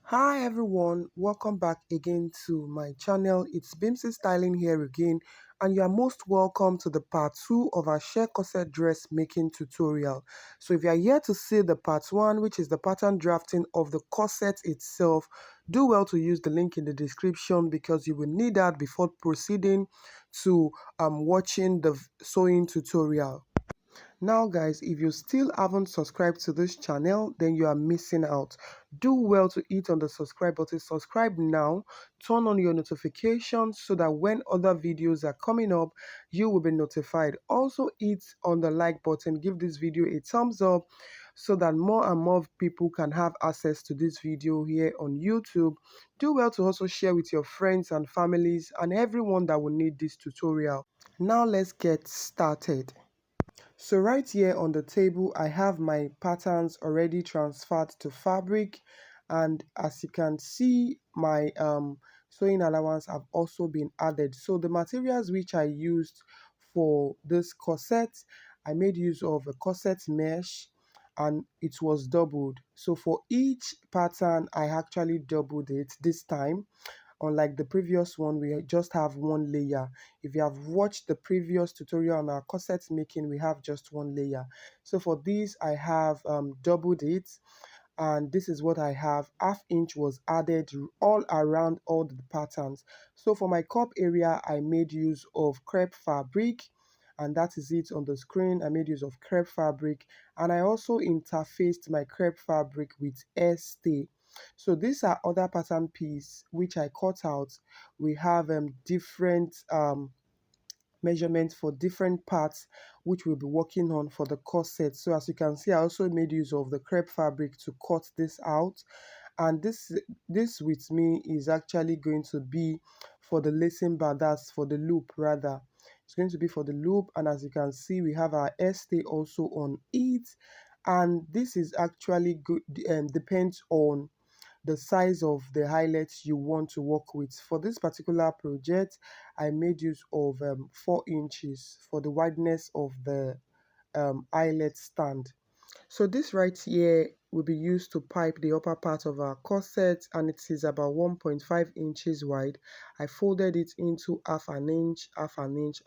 Hi everyone, welcome back again to my channel. It's Bimsy Styling here again, and you are most welcome to the part 2 of our share corset dress making tutorial. So if you are here to see the part 1, which is the pattern drafting of the corset itself, do well to use the link in the description because you will need that before proceeding to watching the sewing tutorial. Now guys, if you still haven't subscribed to this channel, then you are missing out. Do well to hit on the subscribe button. Subscribe now, turn on your notifications so that when other videos are coming up, you will be notified. Also hit on the like button, give this video a thumbs up so that more and more people can have access to this video here on YouTube. Do well to also share with your friends and families and everyone that will need this tutorial. Now let's get started. So right here on the table, I have my patterns already transferred to fabric, and as you can see, my sewing allowance have also been added. So the materials which I used for this corset, I made use of a corset mesh and it was doubled. So for each pattern, I actually doubled it this time. Unlike the previous one, we just have one layer. If you have watched the previous tutorial on our corset making, we have just one layer. So for this, I have doubled it, and this is what I have. Half inch was added all around all the patterns. So for my cup area, I made use of crepe fabric, and that is it on the screen. I made use of crepe fabric, and I also interfaced my crepe fabric with stay. So these are other pattern piece which I cut out. We have different measurements for different parts which we'll be working on for the corset. So as you can see, I also made use of the crepe fabric to cut this out, and this with me is actually going to be for the lacing bar, that's for the loop rather. It's going to be for the loop, and as you can see, we have our stay also on it, and this is actually good, depends on the size of the highlights you want to work with. For this particular project, I made use of 4 inches for the wideness of the eyelet stand. So this right here will be used to pipe the upper part of our corset, and it is about 1.5 inches wide. I folded it into half an inch,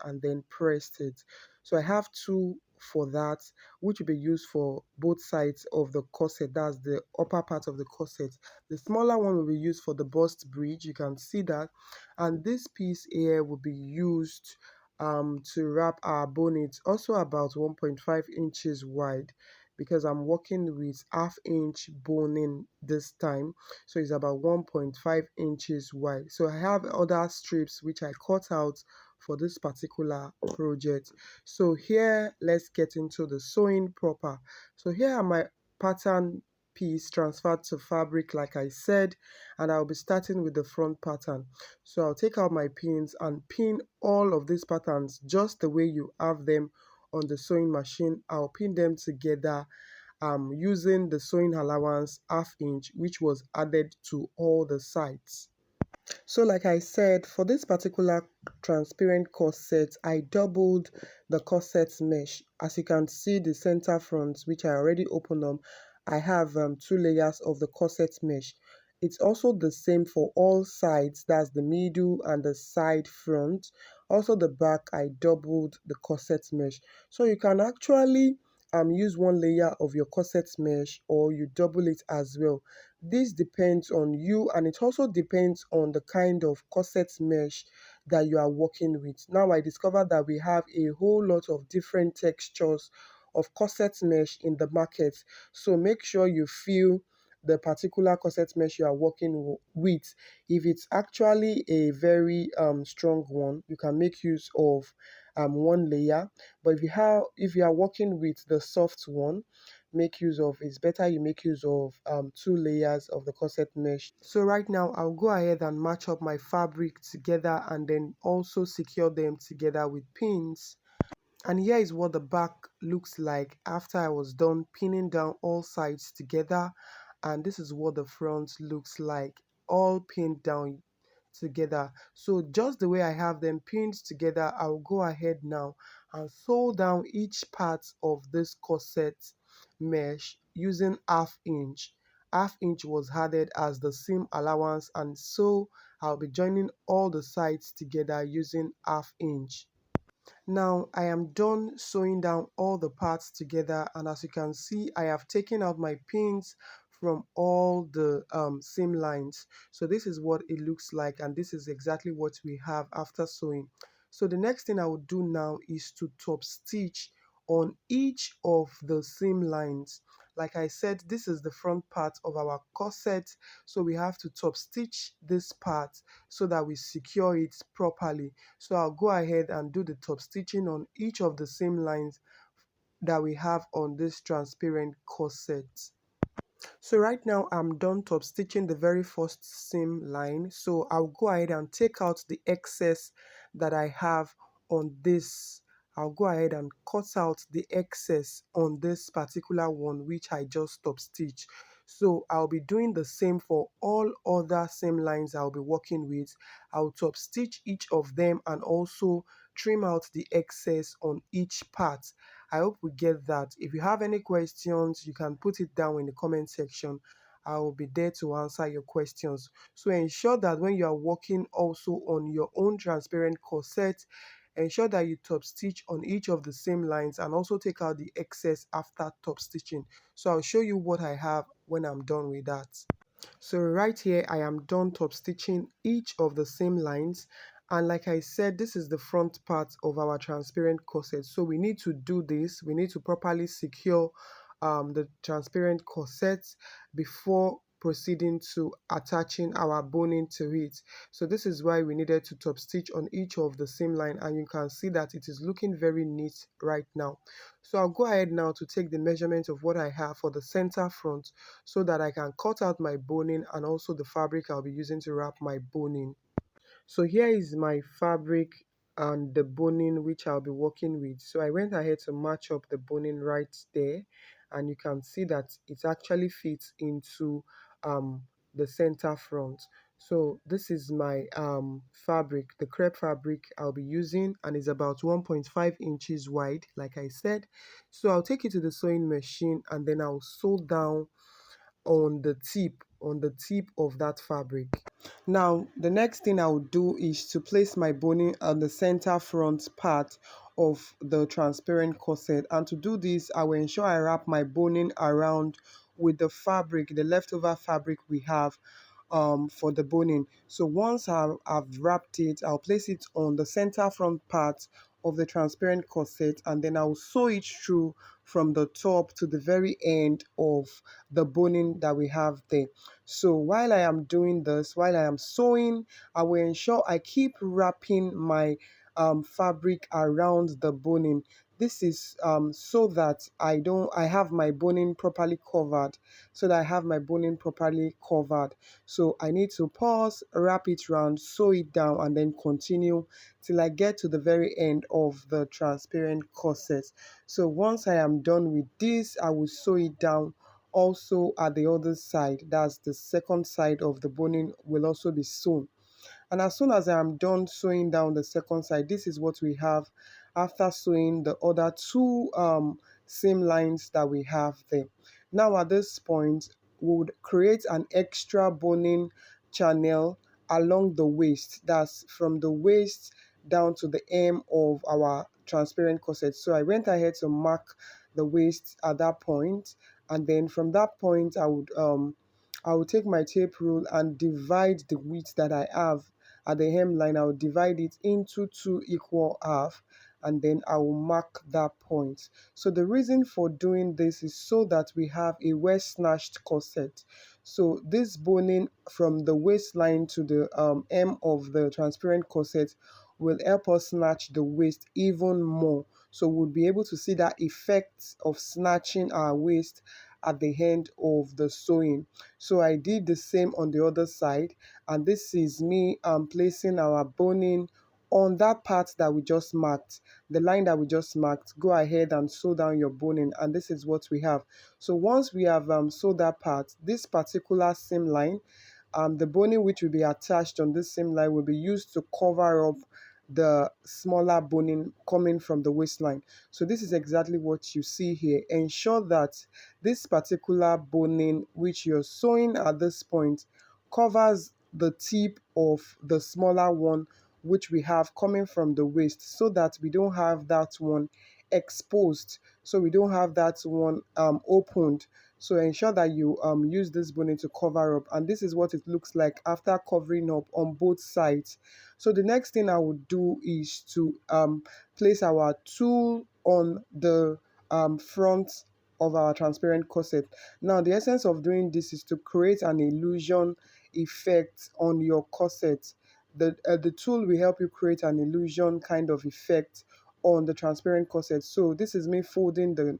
and then pressed it. So I have two for that, which will be used for both sides of the corset. That's the upper part of the corset. The smaller one will be used for the bust bridge. You can see that. And this piece here will be used to wrap our bonnet, also about 1.5 inches wide, because I'm working with half-inch boning this time, so it's about 1.5 inches wide. So I have other strips which I cut out for this particular project. So here, let's get into the sewing proper. So here are my pattern piece transferred to fabric like I said, and I'll be starting with the front pattern. So I'll take out my pins and pin all of these patterns just the way you have them on the sewing machine. I'll pin them together using the sewing allowance half inch which was added to all the sides. So like I said, for this particular transparent corset, I doubled the corset mesh. As you can see, the center front, which I already opened up, I have 2 layers of the corset mesh. It's also the same for all sides, that's the middle and the side front. Also the back, I doubled the corset mesh. So you can actually use 1 layer of your corset mesh, or you double it as well. This depends on you, and it also depends on the kind of corset mesh that you are working with. Now I discovered that we have a whole lot of different textures of corset mesh in the market. So make sure you feel the particular corset mesh you are working with. If it's actually a very strong one, you can make use of 1 layer. But if you are working with the soft one, make use of, it's better you make use of 2 layers of the corset mesh. So right now I'll go ahead and match up my fabric together and then also secure them together with pins. And here is what the back looks like after I was done pinning down all sides together, and this is what the front looks like, all pinned down together. So just the way I have them pinned together, I'll go ahead now and sew down each part of this corset mesh using half inch. half inch was added as the seam allowance, and so I'll be joining all the sides together using half inch. Now I am done sewing down all the parts together, and as you can see, I have taken out my pins from all the seam lines. So this is what it looks like, and this is exactly what we have after sewing. So the next thing I will do now is to top stitch on each of the seam lines. Like I said, this is the front part of our corset, so we have to top stitch this part so that we secure it properly. So I'll go ahead and do the top stitching on each of the seam lines that we have on this transparent corset. So right now I'm done top stitching the very first seam line. So I'll go ahead and take out the excess that I have on this. I'll go ahead and cut out the excess on this particular one which I just top stitched. So I'll be doing the same for all other seam lines I'll be working with. I'll top stitch each of them and also trim out the excess on each part. I hope we get that. If you have any questions, you can put it down in the comment section. I will be there to answer your questions. So ensure that when you are working also on your own transparent corset, ensure that you top stitch on each of the same lines and also take out the excess after top stitching. So I'll show you what I have when I'm done with that. So right here I am done top stitching each of the same lines, and like I said, this is the front part of our transparent corset. So we need to do this, we need to properly secure the transparent corset before proceeding to attaching our boning to it. So this is why we needed to top stitch on each of the same line, and you can see that it is looking very neat right now. So I'll go ahead now to take the measurement of what I have for the center front so that I can cut out my boning and also the fabric I'll be using to wrap my boning. So here is my fabric and the boning which I'll be working with. So I went ahead to match up the boning right there, and you can see that it actually fits into the center front. So this is my fabric, the crepe fabric I'll be using, and is about 1.5 inches wide, like I said. So I'll take it to the sewing machine and then I'll sew down on the tip of that fabric. Now the next thing I will do is to place my boning on the center front part of the transparent corset, and to do this I will ensure I wrap my boning around with the fabric, the leftover fabric we have for the boning. So once I've wrapped it, I'll place it on the center front part of the transparent corset, and then I'll sew it through from the top to the very end of the boning that we have there. So while I am doing this, while I am sewing, I will ensure I keep wrapping my fabric around the boning. This is so that I have my boning properly covered, so that I have my boning properly covered. So I need to pause, wrap it round, sew it down, and then continue till I get to the very end of the transparent corset. So once I am done with this, I will sew it down also at the other side. That's the second side of the boning will also be sewn. And as soon as I am done sewing down the second side, this is what we have after sewing the other two seam lines that we have there. Now at this point, we would create an extra boning channel along the waist. That's from the waist down to the hem of our transparent corset. So I went ahead to mark the waist at that point, and then from that point I would take my tape rule and divide the width that I have at the hemline. I will divide it into two equal half, and then I will mark that point. So the reason for doing this is so that we have a well snatched corset. So this boning from the waistline to the hem of the transparent corset will help us snatch the waist even more. So we'll be able to see that effect of snatching our waist at the end of the sewing. So I did the same on the other side, and this is me placing our boning on that part that we just marked, the line that we just marked. Go ahead and sew down your boning, and this is what we have. So once we have sewed that part, this particular seam line, the boning which will be attached on this seam line will be used to cover up the smaller boning coming from the waistline. So this is exactly what you see here. Ensure that this particular boning which you're sewing at this point covers the tip of the smaller one which we have coming from the waist, so that we don't have that one exposed, so we don't have that one opened. So ensure that you use this boning to cover up, and this is what it looks like after covering up on both sides. So the next thing I would do is to place our tool on the front of our transparent corset. Now the essence of doing this is to create an illusion effect on your corset. The tool will help you create an illusion kind of effect on the transparent corset. So this is me folding the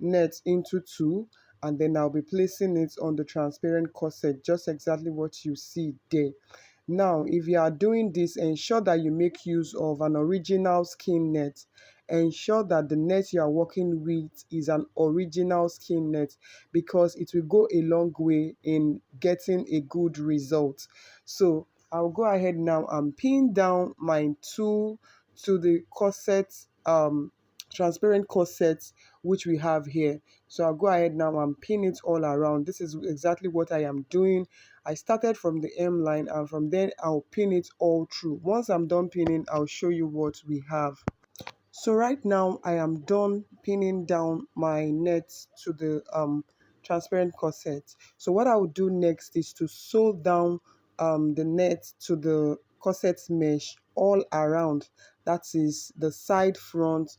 net into two, and then I'll be placing it on the transparent corset, just exactly what you see there. Now, if you are doing this, ensure that you make use of an original skin net. Ensure that the net you are working with is an original skin net, because it will go a long way in getting a good result. So I'll go ahead now and pin down my tool to the corset, transparent corset which we have here. So I'll go ahead now and pin it all around. This is exactly what I am doing. I started from the hem line, and from there I'll pin it all through. Once I'm done pinning, I'll show you what we have. So right now I am done pinning down my net to the transparent corset. So what I will do next is to sew down the net to the corset mesh all around. That is the side, front,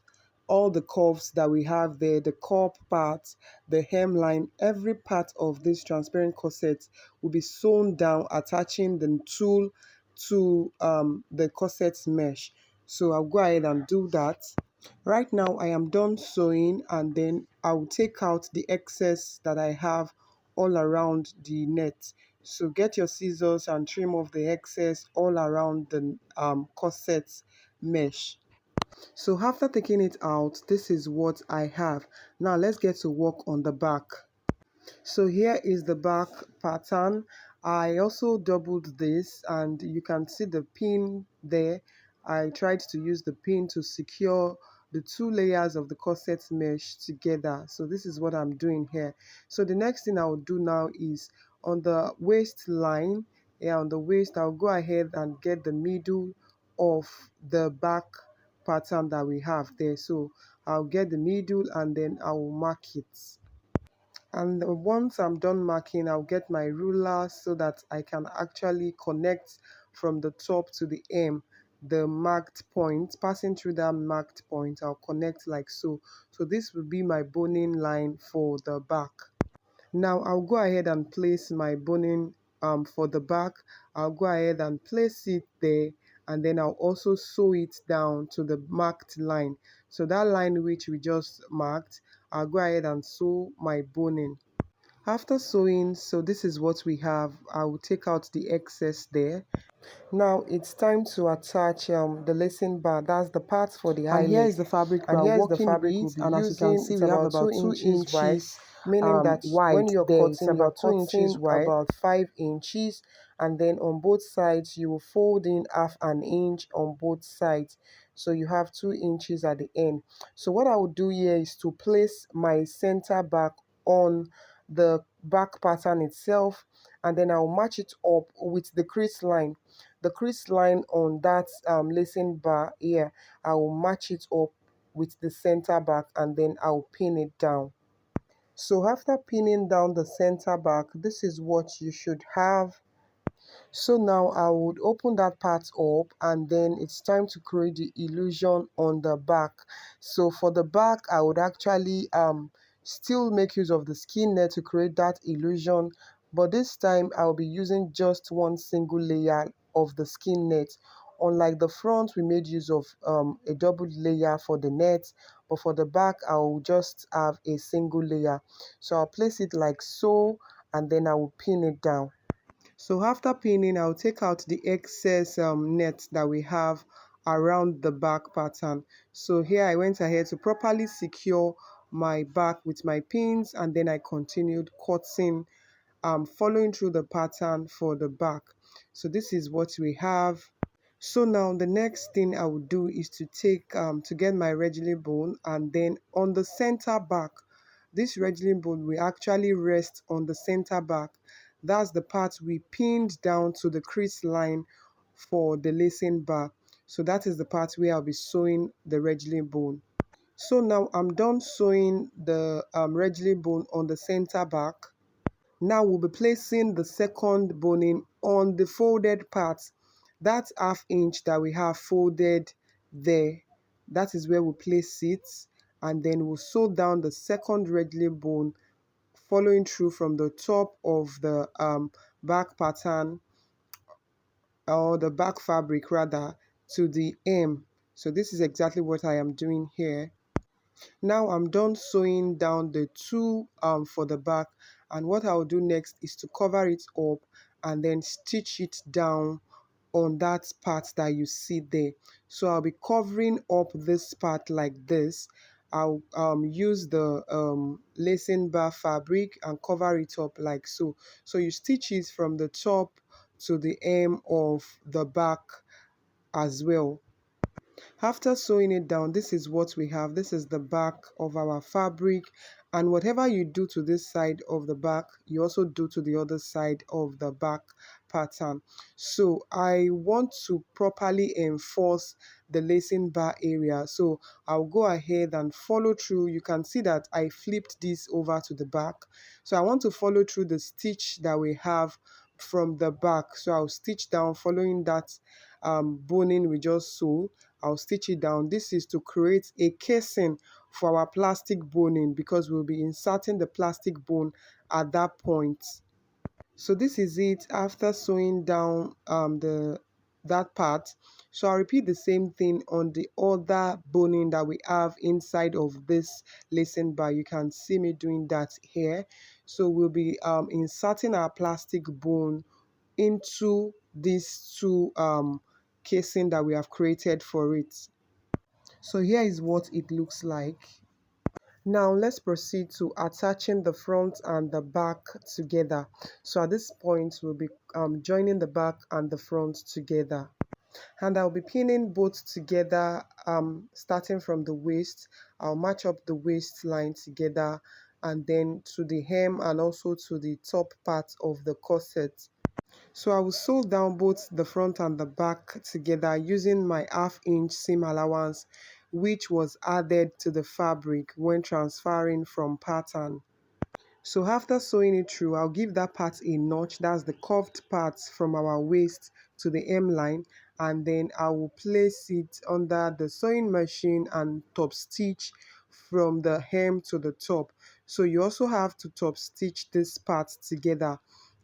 all the curves that we have there, the curve part, the hemline, every part of this transparent corset will be sewn down, attaching the tool to the corset mesh. So I'll go ahead and do that. Right now I am done sewing, and then I'll take out the excess that I have all around the net. So get your scissors and trim off the excess all around the corset mesh. So after taking it out, this is what I have. Now let's get to work on the back. So here is the back pattern. I also doubled this, and you can see the pin there. I tried to use the pin to secure the two layers of the corset mesh together. So this is what I'm doing here. So the next thing I will do now is on the waistline. Yeah, on the waist, I'll go ahead and get the middle of the back pattern that we have there. So I'll get the middle, and then I will mark it. And once I'm done marking, I'll get my ruler so that I can actually connect from the top to the hem, the marked point. Passing through that marked point, I'll connect like so. So this will be my boning line for the back. Now I'll go ahead and place my boning for the back. I'll go ahead and place it there, and then I'll also sew it down to the marked line. So that line which we just marked, I'll go ahead and sew my boning. After sewing, so this is what we have. I will take out the excess there. Now it's time to attach the lacing bar. That's the part for the And here eyelet. is the fabric we And are here is the working fabric we'll with, be and as you can using. see It's we have about about 2 wide, inches meaning that when wide you're there. It's cutting, you're about 2 inches cutting wide. about 5 inches, and then on both sides you will fold in half an inch on both sides, so you have 2 inches at the end. So what I will do here is to place my center back on the back pattern itself, and then I'll match it up with the crease line. The crease line on that lacing bar here, I will match it up with the center back, and then I'll pin it down. So after pinning down the center back, this is what you should have. So now I would open that part up, and then it's time to create the illusion on the back. So for the back, I would actually still make use of the skin net to create that illusion, but this time I'll be using just one single layer of the skin net. Unlike the front, we made use of a double layer for the net, but for the back I'll just have a single layer. So I'll place it like so, and then I will pin it down. So after pinning, I'll take out the excess net that we have around the back pattern. So here I went ahead to properly secure my back with my pins, and then I continued cutting, following through the pattern for the back. So this is what we have. So now the next thing I would do is to take to get my regili bone, and then on the center back, this regili bone will actually rest on the center back. That's the part we pinned down to the crease line for the lacing bar. So that is the part where I'll be sewing the regili bone. So now I'm done sewing the regili bone on the center back. Now we'll be placing the second boning on the folded part. That half inch that we have folded there, that is where we'll place it, and then we'll sew down the second regili bone, following through from the top of the back pattern, or the back fabric rather, to the hem. So this is exactly what I am doing here. Now I'm done sewing down the two for the back, and what I'll do next is to cover it up and then stitch it down on that part that you see there. So I'll be covering up this part like this. I'll use the lacing bar fabric and cover it up like so. So you stitch it from the top to the hem of the back as well. After sewing it down, this is what we have. This is the back of our fabric, and whatever you do to this side of the back, you also do to the other side of the back pattern. So I want to properly enforce the lacing bar area, so I'll go ahead and follow through. You can see that I flipped this over to the back, so I want to follow through the stitch that we have from the back. So I'll stitch down following that boning we just sewed. I'll stitch it down. This is to create a casing for our plastic boning, because we'll be inserting the plastic bone at that point. So this is it after sewing down the that part. So I'll repeat the same thing on the other boning that we have inside of this lacing bar. You can see me doing that here. So we'll be inserting our plastic bone into these two casing that we have created for it. So here is what it looks like. Now let's proceed to attaching the front and the back together. So at this point we'll be joining the back and the front together, and I'll be pinning both together, starting from the waist. I'll match up the waistline together, and then to the hem and also to the top part of the corset. So I will sew down both the front and the back together using my half-inch seam allowance, which was added to the fabric when transferring from pattern. So after sewing it through, I'll give that part a notch, that's the curved part from our waist to the hemline, and then I will place it under the sewing machine and top stitch from the hem to the top. So you also have to top stitch this part together.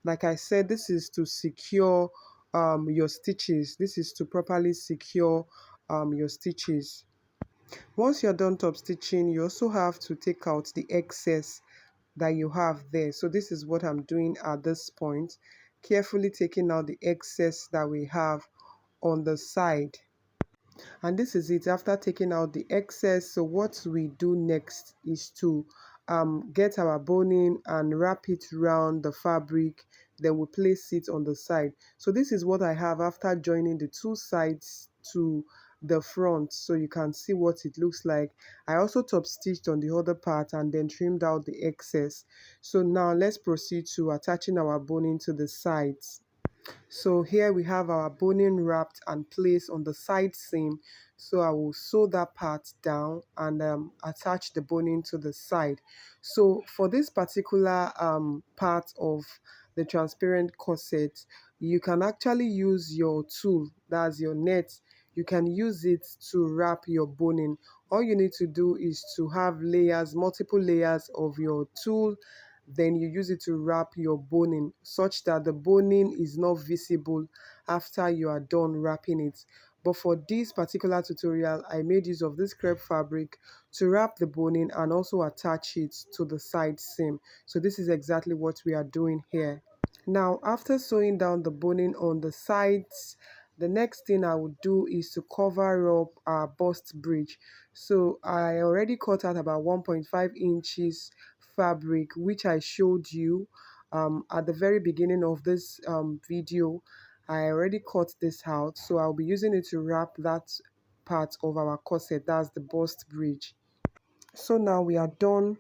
Like I said, this is to secure your stitches. This is to properly secure your stitches. Once you're done top stitching, you also have to take out the excess that you have there. So this is what I'm doing at this point, carefully taking out the excess that we have on the side. And this is it after taking out the excess. So what we do next is to get our boning and wrap it around the fabric, then we place it on the side. So this is what I have after joining the two sides to the front, so you can see what it looks like. I also top stitched on the other part and then trimmed out the excess. So now let's proceed to attaching our boning to the sides. So here we have our boning wrapped and placed on the side seam. So I will sew that part down and attach the boning to the side. So for this particular part of the transparent corset, you can actually use your tool, that's your net. You can use it to wrap your boning. All you need to do is to have layers, multiple layers of your tool, then you use it to wrap your boning such that the boning is not visible after you are done wrapping it. But for this particular tutorial, I made use of this crepe fabric to wrap the boning and also attach it to the side seam. So this is exactly what we are doing here. Now, after sewing down the boning on the sides, the next thing I would do is to cover up our bust bridge. So I already cut out about 1.5 inches fabric, which I showed you at the very beginning of this video. I already cut this out, so I'll be using it to wrap that part of our corset, that's the bust bridge. So now we are done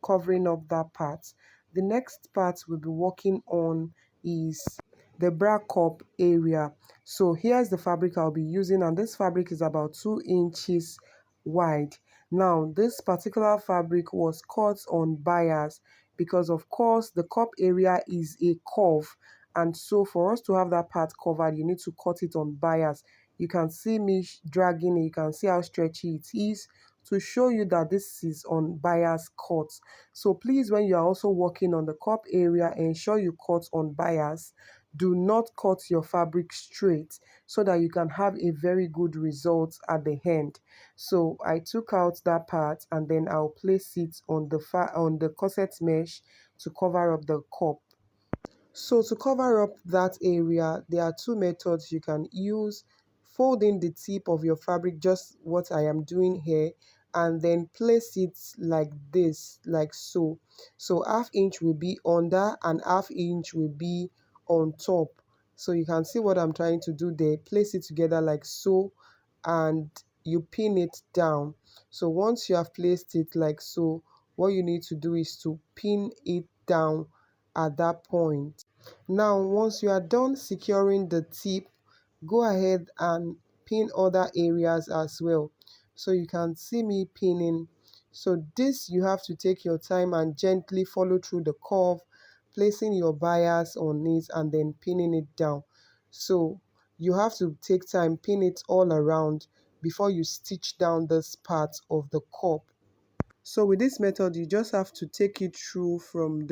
covering up that part. The next part we'll be working on is the bra cup area. So here's the fabric I'll be using, and this fabric is about 2 inches wide. Now this particular fabric was cut on bias because of course the cup area is a curve, and so for us to have that part covered you need to cut it on bias. You can see me dragging it, you can see how stretchy it is to show you that this is on bias cut. So please, when you are also working on the cup area, ensure you cut on bias. Do not cut your fabric straight so that you can have a very good result at the end. So I took out that part and then I'll place it on the corset mesh to cover up the cup. So to cover up that area, there are two methods you can use. Folding the tip of your fabric, just what I am doing here, and then place it like this, like so. So half inch will be under and half inch will be on top. So you can see what I'm trying to do there. Place it together like so and you pin it down. So once you have placed it like so, what you need to do is to pin it down at that point. Now, once you are done securing the tip, go ahead and pin other areas as well. So you can see me pinning. So this you have to take your time and gently follow through the curve, placing your bias on it and then pinning it down. So you have to take time, pin it all around before you stitch down this part of the cup. So with this method, you just have to take it through from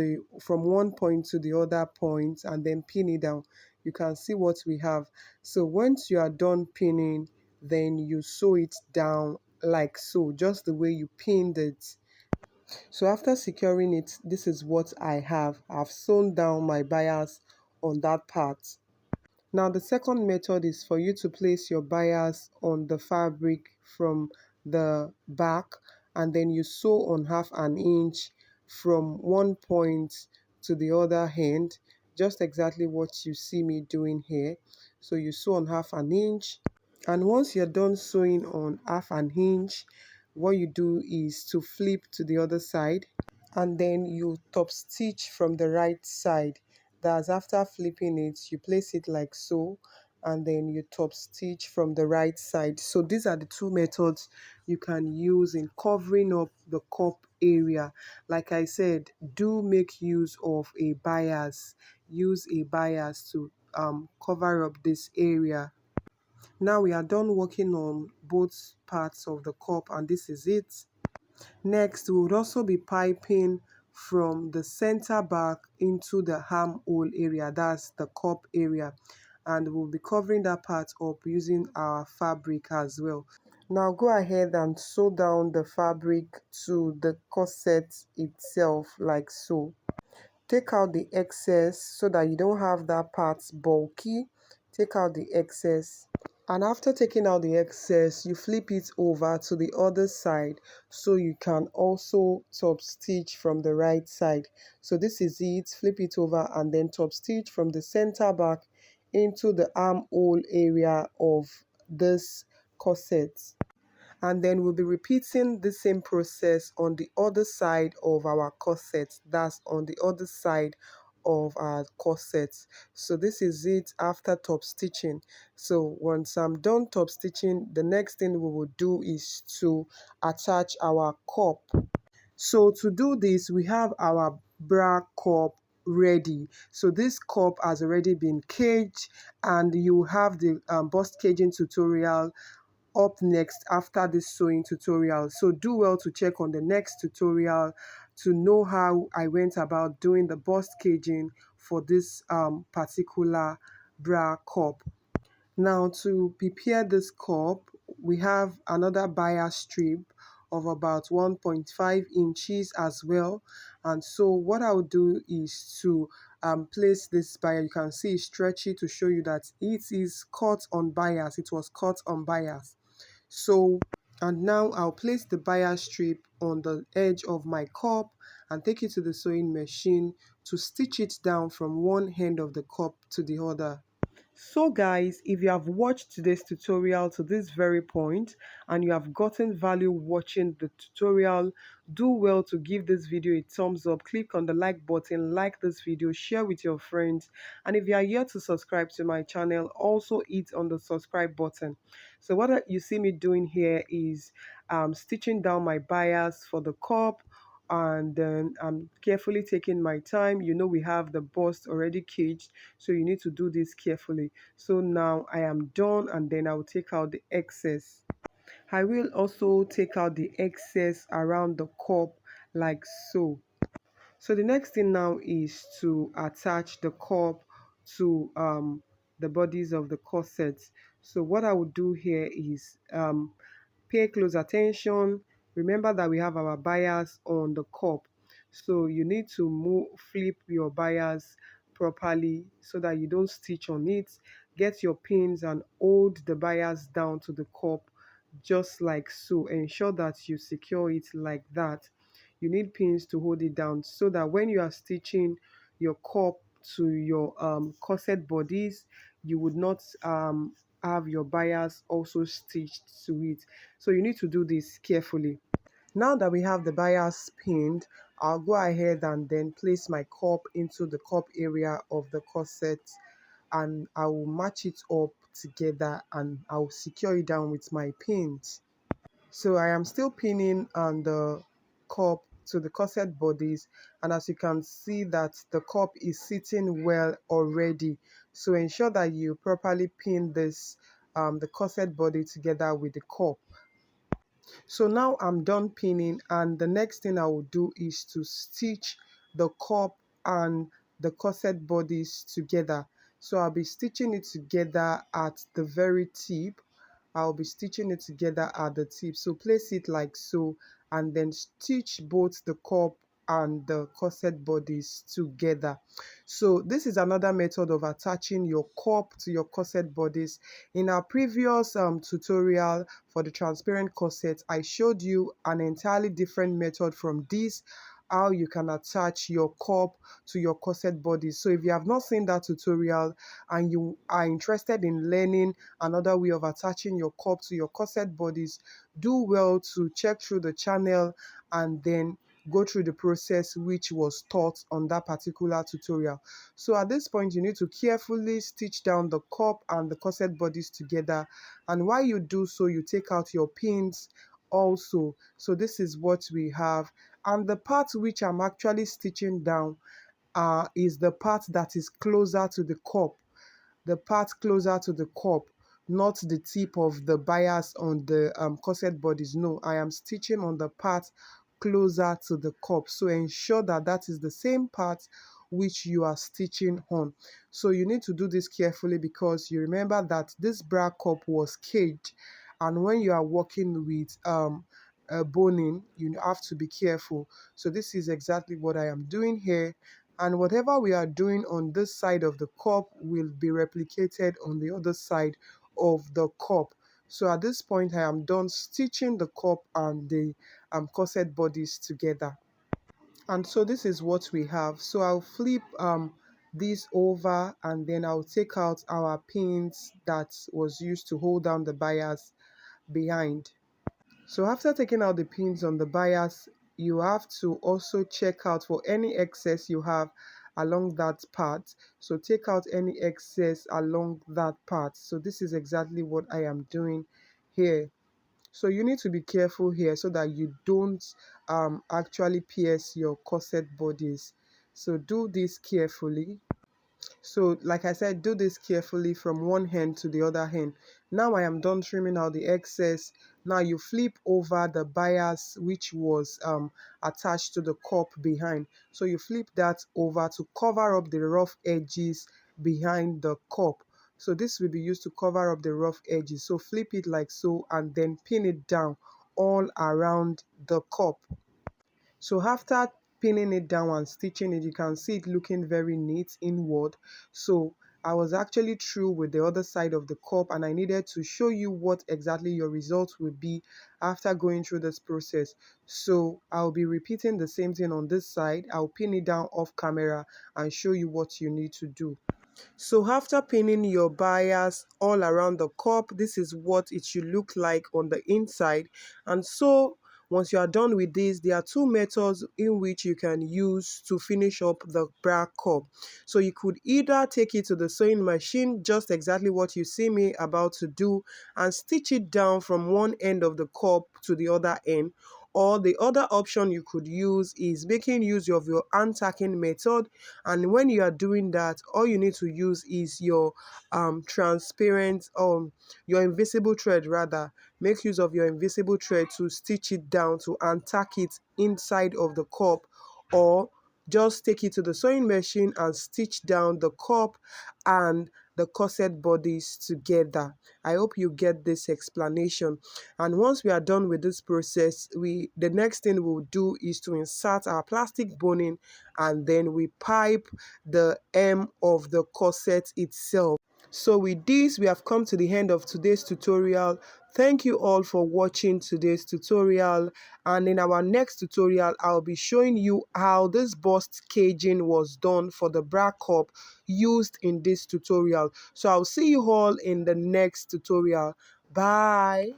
one point to the other point and then pin it down. You can see what we have. So once you are done pinning, then you sew it down like so, just the way you pinned it. So after securing it, this is what I have. I've sewn down my bias on that part. Now the second method is for you to place your bias on the fabric from the back and then you sew on half an inch from one point to the other end, just exactly what you see me doing here. So you sew on half an inch, and once you're done sewing on half an inch, what you do is to flip to the other side and then you top stitch from the right side. That's after flipping it, you place it like so and then you top stitch from the right side. So these are the two methods you can use in covering up the cup area. Like I said, do make use of a bias. Use a bias to cover up this area. Now we are done working on both parts of the cup and this is it. Next, we would also be piping from the center back into the armhole area, that's the cup area, and we'll be covering that part up using our fabric as well. Now go ahead and sew down the fabric to the corset itself like so. Take out the excess so that you don't have that part bulky. Take out the excess. And after taking out the excess, you flip it over to the other side so you can also top stitch from the right side. So this is it, flip it over and then top stitch from the center back into the armhole area of this corset. And then we'll be repeating the same process on the other side of our corset, that's on the other side of our corset. So this is it after top stitching. So once I'm done top stitching, the next thing we will do is to attach our cup. So to do this, we have our bra cup ready. So this cup has already been caged and you have the bust caging tutorial up next after this sewing tutorial. So do well to check on the next tutorial to know how I went about doing the bust caging for this particular bra cup. Now to prepare this cup, we have another bias strip of about 1.5 inches as well. And so what I'll do is to place this bias. You can see it's stretchy to show you that it is cut on bias. It was cut on bias. So, and now I'll place the bias strip on the edge of my cup and take it to the sewing machine to stitch it down from one end of the cup to the other. So guys, if you have watched today's tutorial to this very point and you have gotten value watching the tutorial, do well to give this video a thumbs up, click on the like button, like this video, share with your friends, and if you are yet to subscribe to my channel, also hit on the subscribe button. So what you see me doing here is stitching down my bias for the cup, and then I'm carefully taking my time. You know, we have the bust already caged, so you need to do this carefully. So now I am done, and then I'll take out the excess. I will also take out the excess around the cup like so. So the next thing now is to attach the cup to the bodies of the corset. So what I would do here is pay close attention. Remember that we have our bias on the cup. So you need to flip your bias properly so that you don't stitch on it. Get your pins and hold the bias down to the cup just like so. Ensure that you secure it like that. You need pins to hold it down so that when you are stitching your cup to your corset bodies, you would not have your bias also stitched to it. So you need to do this carefully. Now that we have the bias pinned, I'll go ahead and then place my cup into the cup area of the corset, and I will match it up together and I'll secure it down with my pins. So I am still pinning on the cup to the corset bodies, and as you can see that the cup is sitting well already. So ensure that you properly pin this the corset body together with the cup. So now I'm done pinning, and the next thing I will do is to stitch the cup and the corset bodies together. So I'll be stitching it together at the very tip. I'll be stitching it together at the tip. So place it like so, and then stitch both the cup and the corset bodies together. So this is another method of attaching your cup to your corset bodies. In our previous tutorial for the transparent corset, I showed you an entirely different method from this, how you can attach your cup to your corset body. So if you have not seen that tutorial and you are interested in learning another way of attaching your cup to your corset bodies, do well to check through the channel and then go through the process which was taught on that particular tutorial. So at this point, you need to carefully stitch down the cup and the corset bodies together, and while you do so, you take out your pins also. So this is what we have, and the part which I'm actually stitching down is the part that is closer to the cup, the part closer to the cup, not the tip of the bias on the corset bodies. No, I am stitching on the part closer to the cup. So ensure that that is the same part which you are stitching on. So you need to do this carefully because you remember that this bra cup was caged, and when you are working with boning, you have to be careful. So this is exactly what I am doing here, and whatever we are doing on this side of the cup will be replicated on the other side of the cup. So at this point, I am done stitching the cup and the corset bodies together. And so this is what we have. So I'll flip this over, and then I'll take out our pins that was used to hold down the bias behind. So after taking out the pins on the bias, you have to also check out for any excess you have along that part. So take out any excess along that part. So this is exactly what I am doing here. So you need to be careful here so that you don't actually pierce your corset bodies. So do this carefully. So like I said, do this carefully from one hand to the other hand. Now I am done trimming out the excess. Now you flip over the bias which was attached to the cup behind. So you flip that over to cover up the rough edges behind the cup. So this will be used to cover up the rough edges. So flip it like so and then pin it down all around the cup. So after pinning it down and stitching it, you can see it looking very neat inward. So I was actually through with the other side of the cup, and I needed to show you what exactly your results would be after going through this process. So I'll be repeating the same thing on this side. I'll pin it down off camera and show you what you need to do. So after pinning your bias all around the cup, this is what it should look like on the inside. And so once you are done with this, there are two methods in which you can use to finish up the bra cup. So you could either take it to the sewing machine, just exactly what you see me about to do, and stitch it down from one end of the cup to the other end. Or the other option you could use is making use of your hand tacking method. And when you are doing that, all you need to use is your transparent your invisible thread rather. Make use of your invisible thread to stitch it down, to untack it inside of the cup, or just take it to the sewing machine and stitch down the cup and the corset bodies together. I hope you get this explanation. And once we are done with this process, the next thing we'll do is to insert our plastic boning, and then we pipe the hem of the corset itself. So with this, we have come to the end of today's tutorial. Thank you all for watching today's tutorial, and in our next tutorial I'll be showing you how this bust caging was done for the bra cup used in this tutorial. So I'll see you all in the next tutorial. Bye.